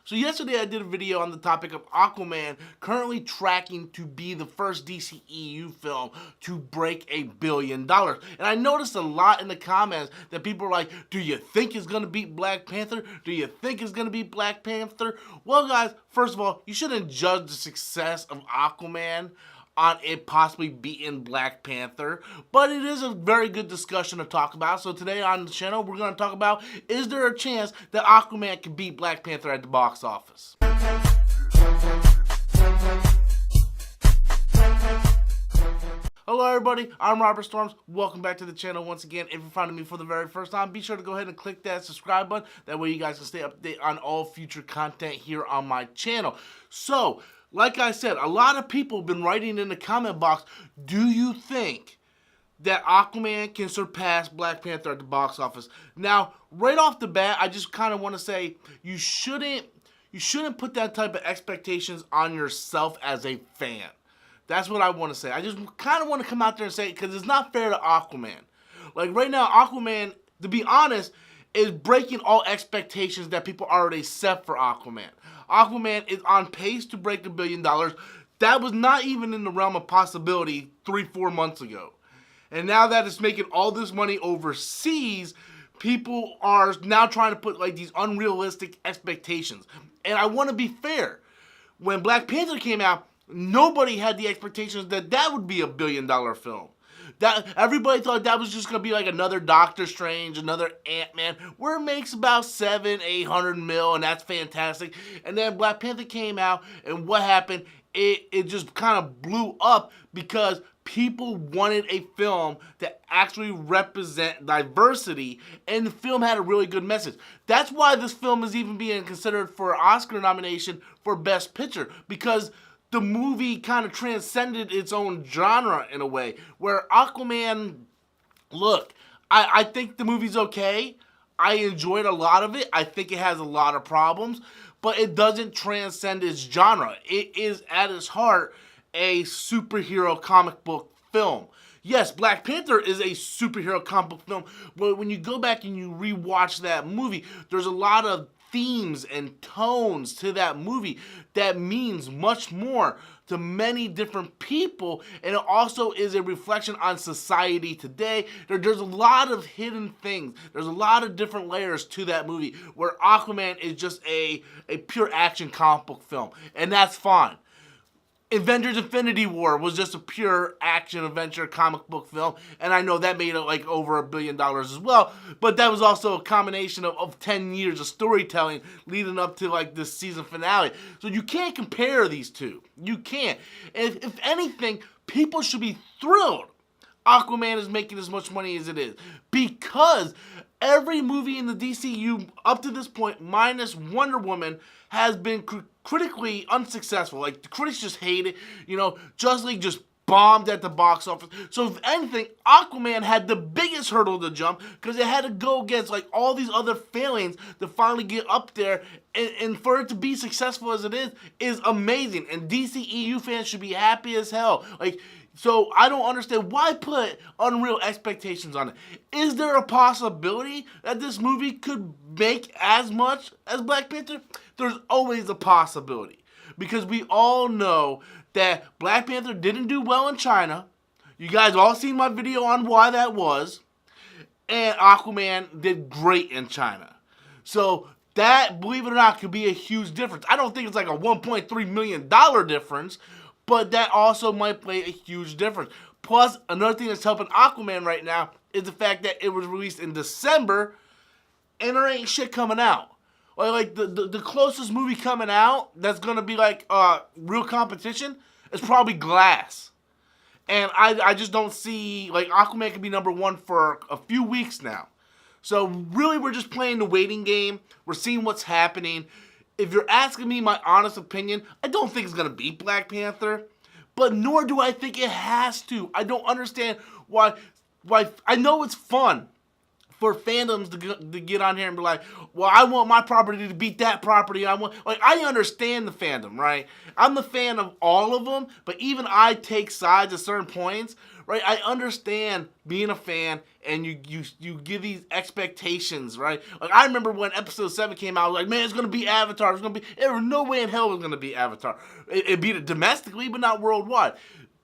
So yesterday I did a video on the topic of Aquaman currently tracking to be the first DCEU film to break $1 billion. And I noticed a lot in the comments that people are like, do you think it's going to beat Black Panther? Do you think it's going to beat Black Panther? Well guys, first of all, you shouldn't judge the success of Aquaman on it possibly beating Black Panther, but it is a very good discussion to talk about. So today on the channel, we're going to talk about, is there a chance that Aquaman can beat Black Panther at the box office? Hello everybody, I'm Robert Storms. Welcome back to the channel once again. If you're finding me for the very first time, be sure to go ahead and click that subscribe button. That way you guys can stay updated on all future content here on my channel. So, like I said, a lot of people have been writing in the comment box, do you think that Aquaman can surpass Black Panther at the box office? Now, right off the bat, I just kind of want to say you shouldn't put that type of expectations on yourself as a fan. That's what I want to say. I just kind of want to come out there and say it because it's not fair to Aquaman. Like right now, Aquaman, to be honest, is breaking all expectations that people already set for Aquaman. Aquaman is on pace to break $1 billion. That was not even in the realm of possibility 3-4 months ago. And now that it's making all this money overseas, people are now trying to put like these unrealistic expectations. And I want to be fair. When Black Panther came out, nobody had the expectations that that would be $1 billion film. That everybody thought that was just gonna be like another Doctor Strange, another Ant-Man, where it makes about $700-800 million, and that's fantastic. And then Black Panther came out, and what happened? It just kind of blew up because people wanted a film that actually represent diversity, and the film had a really good message. That's why this film is even being considered for an Oscar nomination for Best Picture, because the movie kind of transcended its own genre in a way, where Aquaman, look, I think the movie's okay. I enjoyed a lot of it. I think it has a lot of problems, but it doesn't transcend its genre. It is, at its heart, a superhero comic book film. Yes, Black Panther is a superhero comic book film, but when you go back and you rewatch that movie, there's a lot of themes and tones to that movie that means much more to many different people, and it also is a reflection on society today. There's a lot of hidden things. There's a lot of different layers to that movie, where Aquaman is just a pure action comic book film, and that's fine. Avengers Infinity War was just a pure action adventure comic book film, and I know that made it like over $1 billion as well, but that was also a combination of 10 years of storytelling leading up to like this season finale. So you can't compare these two. You can't. If anything, people should be thrilled Aquaman is making as much money as it is, because every movie in the DCU up to this point, minus Wonder Woman, has been critically unsuccessful. Like, the critics just hate it. You know, Justice League just bombed at the box office. So if anything, Aquaman had the biggest hurdle to jump, because it had to go against like all these other failings to finally get up there, and for it to be successful as it is amazing. And DCEU fans should be happy as hell. Like, so I don't understand why put unreal expectations on it. Is there a possibility that this movie could make as much as Black Panther? There's always a possibility, because we all know that Black Panther didn't do well in China. You guys all seen my video on why that was. And Aquaman did great in China. So that, believe it or not, could be a huge difference. I don't think it's like a $1.3 million difference, but that also might play a huge difference. Plus, another thing that's helping Aquaman right now is the fact that it was released in December, and there ain't shit coming out. Like the closest movie coming out that's gonna be like real competition is probably Glass. And I just don't see, like, Aquaman could be #1 for a few weeks now. So really, we're just playing the waiting game. We're seeing what's happening. If you're asking me my honest opinion, I don't think it's gonna beat Black Panther, but nor do I think it has to. I don't understand why I know it's fun for fandoms to get on here and be like, well, I want my property to beat that property. I understand the fandom, right? I'm the fan of all of them, but even I take sides at certain points, right? I understand being a fan, and you give these expectations, right? Like, I remember when episode 7 came out, I was like, man, it's gonna be Avatar. There was no way in hell it was gonna be Avatar. It beat it domestically, but not worldwide.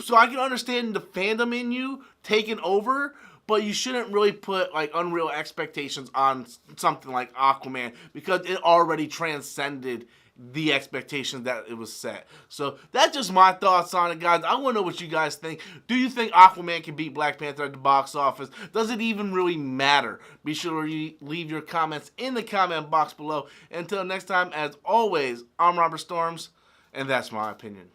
So I can understand the fandom in you taking over, but you shouldn't really put like unreal expectations on something like Aquaman, because it already transcended the expectations that it was set. So that's just my thoughts on it, guys. I want to know what you guys think. Do you think Aquaman can beat Black Panther at the box office? Does it even really matter? Be sure to leave your comments in the comment box below. Until next time, as always, I'm Robert Storms, and that's my opinion.